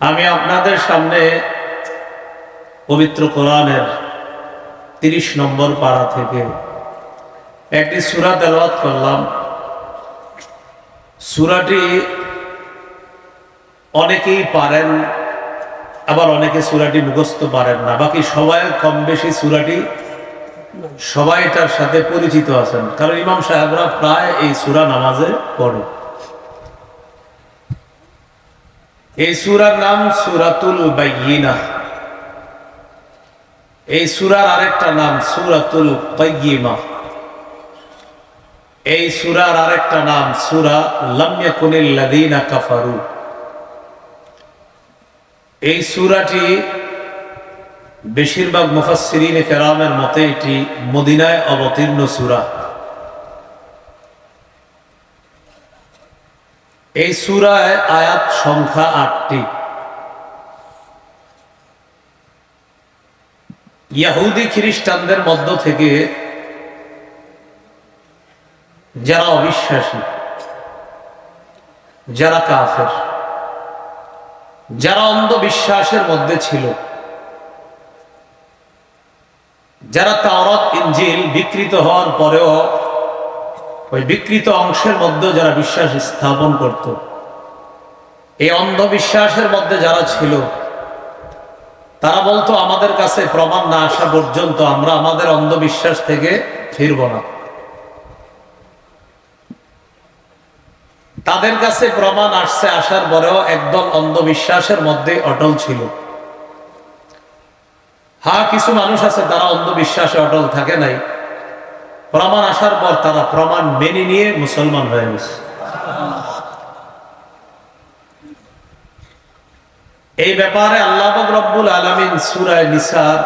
আমি আপনাদের সামনে পবিত্র কোরআনের 30 নম্বর পারা থেকে একটি সূরা তেলাওয়াত করলাম। সূরাটি অনেকেই পারেন, আবার অনেকে সূরাটি মুখস্থ পারেন না। বাকি সবাই কম বেশি সূরাটি সবাই এটার সাথে পরিচিত আছেন, কারণ ইমাম সাহেবরা প্রায় এই সূরা নামাজে পড়ে। এই সূরার নাম সূরাতুল বাইয়িনাহ। এই সূরার আরেকটা নাম সূরাতুল কাইয়িমা। এই সূরার আরেকটা নাম সূরা লাম ইয়াকুনিল লাযীনা কাফারু। এই সূরাটি বেশিরভাগ মুফাসসিরিনে কেরামের মতে এটি মদিনায় অবতীর্ণ সূরা। এই সূরায় আয়াত সংখ্যা 8টি। ইহুদি খ্রিস্টানদের মধ্য থেকে যারা অবিশ্বাসী, যারা কাফের, যারা অন্ধবিশ্বাসের মধ্যে ছিল, যারা তাওরাত ইনজিল বিকৃত হওয়ার পরেও ওই বিকৃত অংশের মধ্যে যারা বিশ্বাস স্থাপন করত, এই অন্ধবিশ্বাসের মধ্যে যারা ছিল, তারা বলতো আমাদের কাছে প্রমাণ না আসা পর্যন্ত আমরা আমাদের অন্ধবিশ্বাস থেকে ফিরব না। তাদের কাছে প্রমাণ আসছে, আসার পরেও একদল অন্ধবিশ্বাসের মধ্যে অটল ছিল। হ্যাঁ, কিছু মানুষ আছে তারা অন্ধবিশ্বাসে অটল থাকে নাই, প্রমাণ আসার পর তারা প্রমাণ মেনে নিয়ে মুসলমান হয়ে গেছে। এই ব্যাপারে আল্লাহ পাক রব্বুল আলামিন সূরা নিসার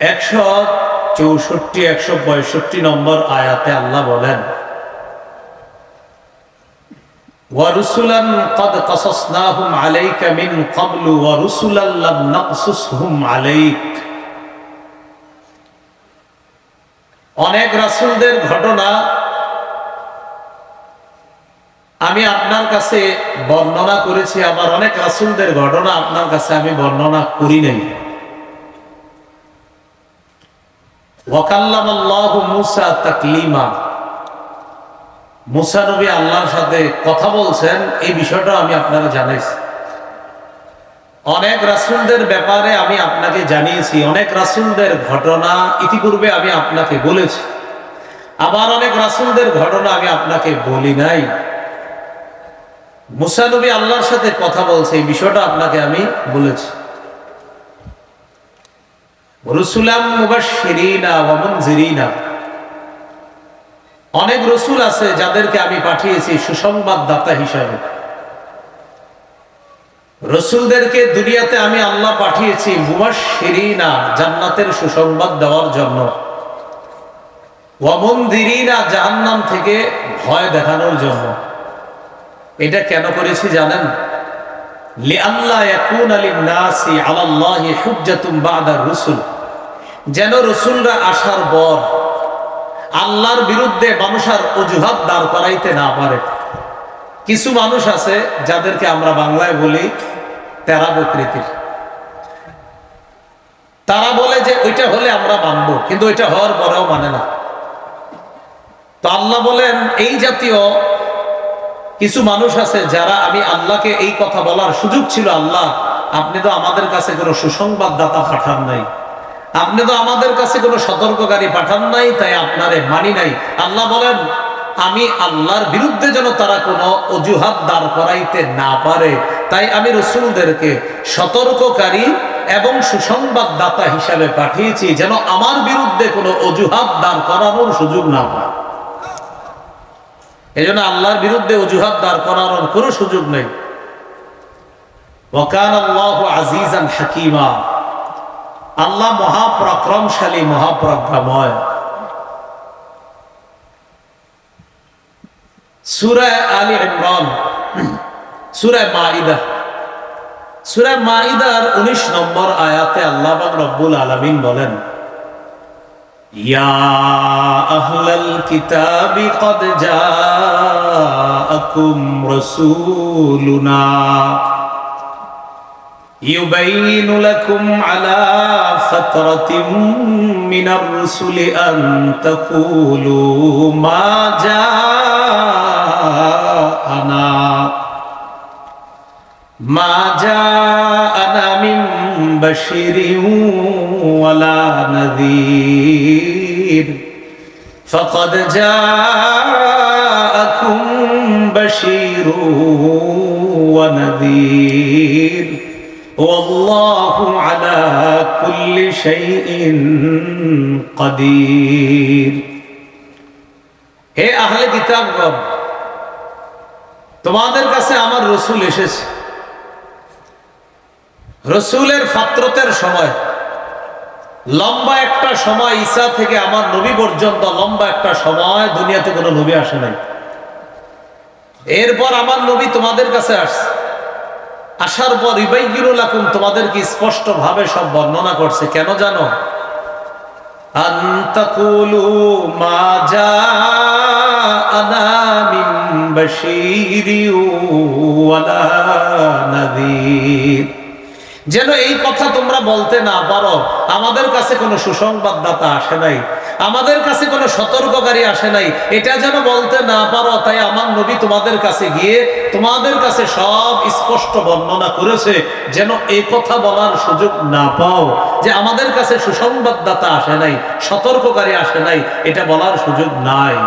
164-165 নম্বর আয়াতে আল্লাহ বলেন, وَرُسُلًا قَدْ قَصَصْنَاهُمْ عَلَيْكَ مِنْ قَبْلُ وَرُسُلًا لَمْ نَقْصُصْهُمْ عَلَيْكَ। অনেক রাসূলদের ঘটনা আমি আপনার কাছে বর্ণনা করেছি, আবার অনেক রাসূলদের ঘটনা আপনার কাছে আমি বর্ণনা করি নাই। ওয়াকাল্লামাল্লাহু মূসা তাকলিমা। মূসা নবী আল্লাহর সাথে কথা বলছেন, এই বিষয়টা আমি আপনারা জানাইছি। অনেক রাসূলদের ব্যাপারে আমি আপনাকে জানিয়েছি, অনেক রাসূলদের ঘটনা ইতিপূর্বে আমি আপনাকে বলেছি, আবার অনেক রাসূলদের ঘটনা আমি আপনাকে বলি নাই। মূসা নবী আল্লাহর সাথে কথা বলছে, এই বিষয়টা আপনাকে আমি বলেছি। রুসুলাম মুবাশশিরিনা ওয়া মুনজিরিনা। অনেক রসুল আছে যাদেরকে আমি পাঠিয়েছি সুসংবাদদাতা হিসাবে। রসুলদেরকে দুনিয়াতে আমি আল্লাহ পাঠিয়েছি মুবাশশিরিনা, জান্নাতের সুসংবাদ দেওয়ার জন্য, ওয়া মুনজিরিনা, জাহান্নাম থেকে ভয় দেখানোর জন্য। এটা কেন করেছি জানেন? লিআল্লা ইয়াকুনা লিন-নাসি আলাল্লাহি হুজ্জাতুম বা'দার রুসুল। যেন রসুলরা আসার পর আল্লাহর বিরুদ্ধে মানুষের অজুহাত দাঁড় করাইতে না পারে। কিছু মানুষ আছে যাদেরকে আমরা বাংলায় বলি তেরা প্রকৃতির। তারা বলে যে ওইটা হলে আমরা মানব, কিন্তু ওইটা হওয়ার পরেও মানে না। তো আল্লাহ বলেন এই জাতীয় কিছু মানুষ আছে যারা, আমি আল্লাহকে এই কথা বলার সুযোগ ছিল, আল্লাহ আপনি তো আমাদের কাছে কোনো সুসংবাদদাতা পাঠান নাই, আপনি তো আমাদের কাছে কোনো সতর্ককারী পাঠান নাই, তাই আপনারে মানি নাই। আল্লাহ বলেন আমি আল্লাহর বিরুদ্ধে যেন তারা কোনো অজুহাত দাঁড় করাইতে না পারে, তাই আমি রসুলদেরকে সতর্ককারী এবং সুসংবাদদাতা হিসাবে পাঠিয়েছি, যেন আমার বিরুদ্ধে কোনো অজুহাত দাঁড় করানোর সুযোগ না পায়। এই জন্য আল্লাহর বিরুদ্ধে অজুহাত দাঁড় করানোর কোনো সুযোগ নেই। ওয়া কানা আল্লাহু আজিজান হাকীমা। আল্লাহ মহাপরাক্রমশালী, মহাপ্রজ্ঞাময়। সূরা আলী ইমরান, সূরা মাইদা, সূরা মাইদার 19 নম্বর আয়াতে আল্লাহ পাক রব্বুল আলামিন বলেন, ইয়া আহলাল কিতাবি কদ জাআকুম রাসূলুনা ইউবাইয়িনু লাকুম আলা ফাতরাতিন মিনার রুসুলি আন তাকুলু মা জাআনা মিন বাশিরিন ওয়ালা নাযীর ফাকাদ জাআকুম বাশিরুন ওয়া নাযীর ওয়াল্লাহু আলা কুল্লি শাইইন কাদির। হে আহলে কিতাবগণ, তোমাদের কাছে আমার রসূল এসেছে। রসূলের ফাতরতের সময়, লম্বা একটা সময়, ঈসা থেকে আমার নবী পর্যন্ত লম্বা একটা সময় দুনিয়াতে কোনো নবী আসে নাই। এরপর আমার নবী তোমাদের কাছে আসছে। আসার পর ইউবাইয়িনু লাকুম, তোমাদেরকে স্পষ্ট ভাবে সব বর্ণনা করছে। কেন জানো? আন তাকুলু মা জাআনা মিন বাশিরিন ওয়ালা নাযীর, যেন এই কথা তোমরা বলতে না পারো আমাদের কাছে কোনো সুসংবাদদাতা আসে নাই, আমাদের কাছে কোনো সতর্ককারী আসে নাই, এটা যেন বলতে না পারো। তাই আমার নবী তোমাদের কাছে গিয়ে তোমাদের কাছে সব স্পষ্ট বর্ণনা করেছে, যেন এই কথা বলার সুযোগ না পাও যে আমাদের কাছে সুসংবাদদাতা আসে নাই, সতর্ককারী আসে নাই, এটা বলার সুযোগ নাই।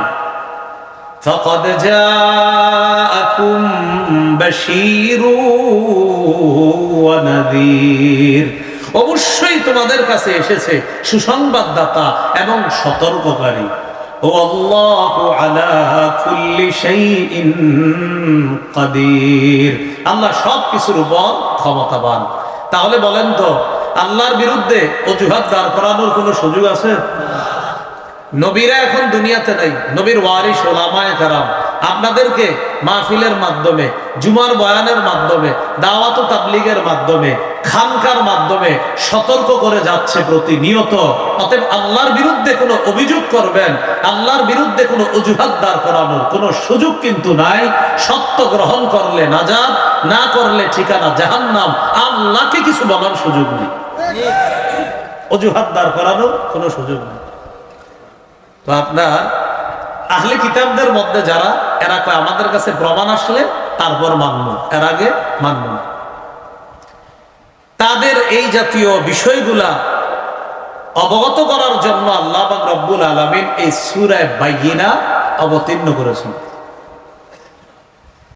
ফাকাদ জাআকুম বাশীরুন ওয়া নাযীর, অবশ্যই তোমাদের কাছে এসেছে সুসংবাদদাতা এবং সতর্ককারী। ওয়াল্লাহু আলা কুল্লি শাইইন কাদির, আল্লাহ সব কিছুর উপর ক্ষমতাবান। তাহলে বলেন তো, আল্লাহর বিরুদ্ধে অজুহাত দাঁড় করানোর কোনো সুযোগ আছে? নবীরা এখন দুনিয়াতে নাই। নবীর ওয়ারিস ওলামায়ে কেরাম আপনাদেরকে মাহফিলের মাধ্যমে, জুমার বয়ানের মাধ্যমে, দাওয়াত ও তাবলীগের মাধ্যমে, খানকার মাধ্যমে সতর্ক করে যাচ্ছে প্রতিনিয়ত। অতএব আল্লাহর বিরুদ্ধে কোনো অভিযোগ করবেন, আল্লাহর বিরুদ্ধে কোনো অজুহাত দাঁড় করানোর কোনো সুযোগ কিন্তু নাই। সত্য গ্রহণ করলে নাজাত, না করলে ঠিকানা জাহান্নাম। আল্লাহকে কিছু বলার সুযোগ নেই, অজুহাত দাঁড় করানোর কোনো সুযোগ নেই। তো আপনার আহলে কিতাবদের মধ্যে যারা, এরা কয় আমাদের কাছে প্রমাণ আসলে তারপর মানব, এর আগে মানব না। তাদের এই জাতীয় বিষয়গুলা অবগত করার জন্য আল্লাহ পাক রব্বুল আলামিন এই সূরা বাইয়িনা অবতীর্ণ করেছেন।